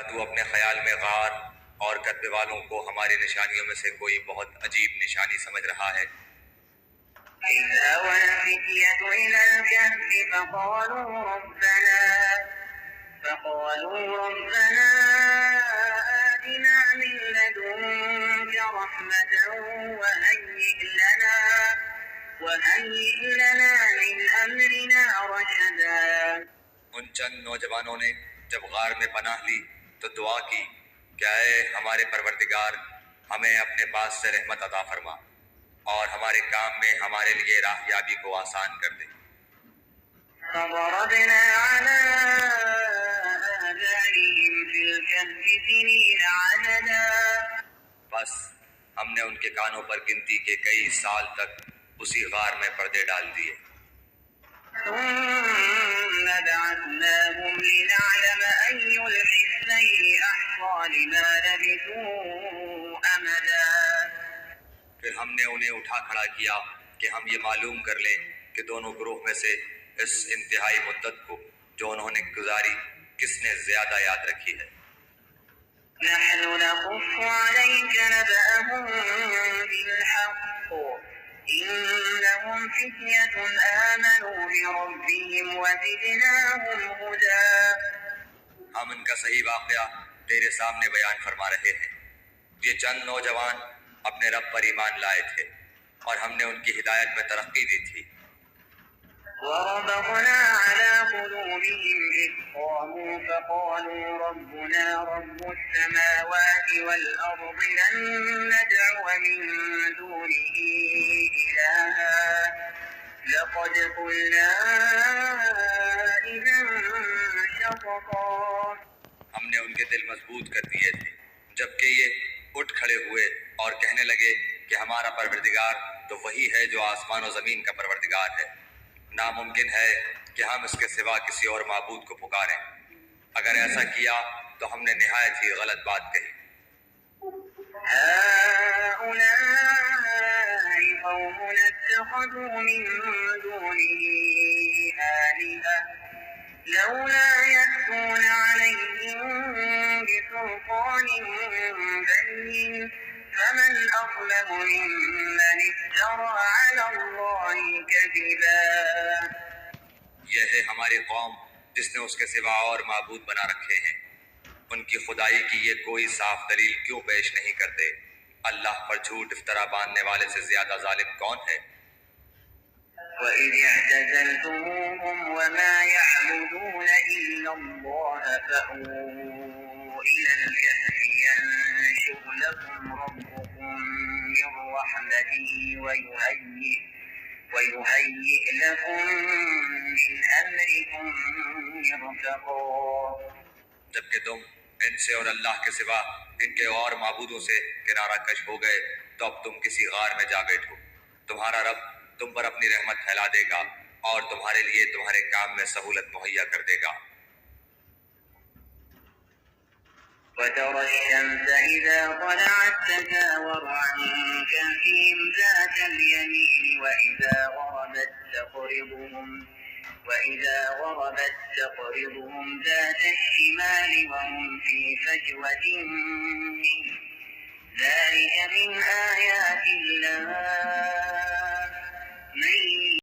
تو اپنے خیال میں غار اور کتبے والوں کو ہماری نشانیوں میں سے کوئی بہت عجیب نشانی سمجھ رہا ہے۔ إذ آوى الفتية إلى الكهف فقالوا ربنا آتنا من لدنك رحمة وهيئ لنا من أمرنا رشدا۔ ان چند نوجوانوں نے جب غار میں پناہ لی تو دعا کی کہ اے ہمارے پروردگار، ہمیں اپنے پاس سے رحمت عطا فرما اور ہمارے کام میں ہمارے لیے راہیابی کو آسان کر دے۔ فضربنا على آذانهم في الكهف سنين عددا۔ بس ہم نے ان کے کانوں پر گنتی کے کئی سال تک اسی غار میں پردے ڈال دیے۔ ثم بعثناهم لنعلم أي الحزبين أحصى لما لبثوا أمدا۔ پھر ہم نے انہیں اٹھا کھڑا کیا کہ ہم یہ معلوم کر لیں کہ دونوں گروہ میں سے اس انتہائی مدت کو جو انہوں نے گزاری کس نے زیادہ یاد رکھی ہے۔ نحن نقص عليك نبأهم بالحق إنهم فتية آمنوا بربهم وزدناهم هدى۔ ہم ان کا صحیح واقعہ تیرے سامنے بیان فرما رہے ہیں۔ یہ چند نوجوان اپنے رب پر ایمان لائے تھے اور ہم نے ان کی ہدایت میں ترقی دی تھی۔ وربطنا على قلوبهم إذ قاموا فقالوا ربنا رب السماوات والأرض لن ندعو من دونه إلها لقد قلنا إذا شططا۔ ہم نے ان کے دل مضبوط کر دیے تھے جبکہ یہ اٹھ کھڑے ہوئے اور کہنے لگے کہ ہمارا پروردگار تو وہی ہے جو آسمان و زمین کا پروردگار ہے، ناممکن ہے کہ ہم اس کے سوا کسی اور معبود کو پکاریں۔ اگر ایسا کیا تو ہم نے نہایت ہی غلط بات کہی۔ هؤلاء قومنا اتخذوا من دونه آلهة لولا يأتون عليهم بسلطان بين فمن أظلم ممن افترى على الله كذبا۔ یہ ہے ہماری قوم جس نے اس کے سوا اور معبود بنا رکھے ہیں، ان کی خدائی کی یہ کوئی صاف دلیل کیوں پیش نہیں کرتے؟ اللہ پر جھوٹ افطرا باندھنے والے سے زیادہ ظالم کون ہے؟ وَإِذِ اعْتَزَلْتُمُوهُمْ وَمَا يَعْبُدُونَ إِلَّا اللَّهَ فَأْوُوا إِلَى الْكَهْفِ يَنشُرْ لَكُمْ رَبُّكُم مِّن رَّحْمَتِهِ وَيُهَيِّئْ لَكُم مِّنْ أَمْرِكُم مِّرْفَقًا۔ جبکہ تم ان سے اور اللہ کے سوا ان کے اور معبودوں سے کنارہ کش ہو گئے تو اب تم کسی غار میں جا بیٹھو، تمہارا رب تم پر اپنی رحمت پھیلا دے گا اور تمہارے لیے تمہارے کام میں سہولت مہیا کر دے گا۔ وترى الشمس إذا طلعت تزاور عن كهفهم ذات اليمين وإذا غربت تقرضهم ذات الشمال وهم في فجوة منه ذلك من آيات الله من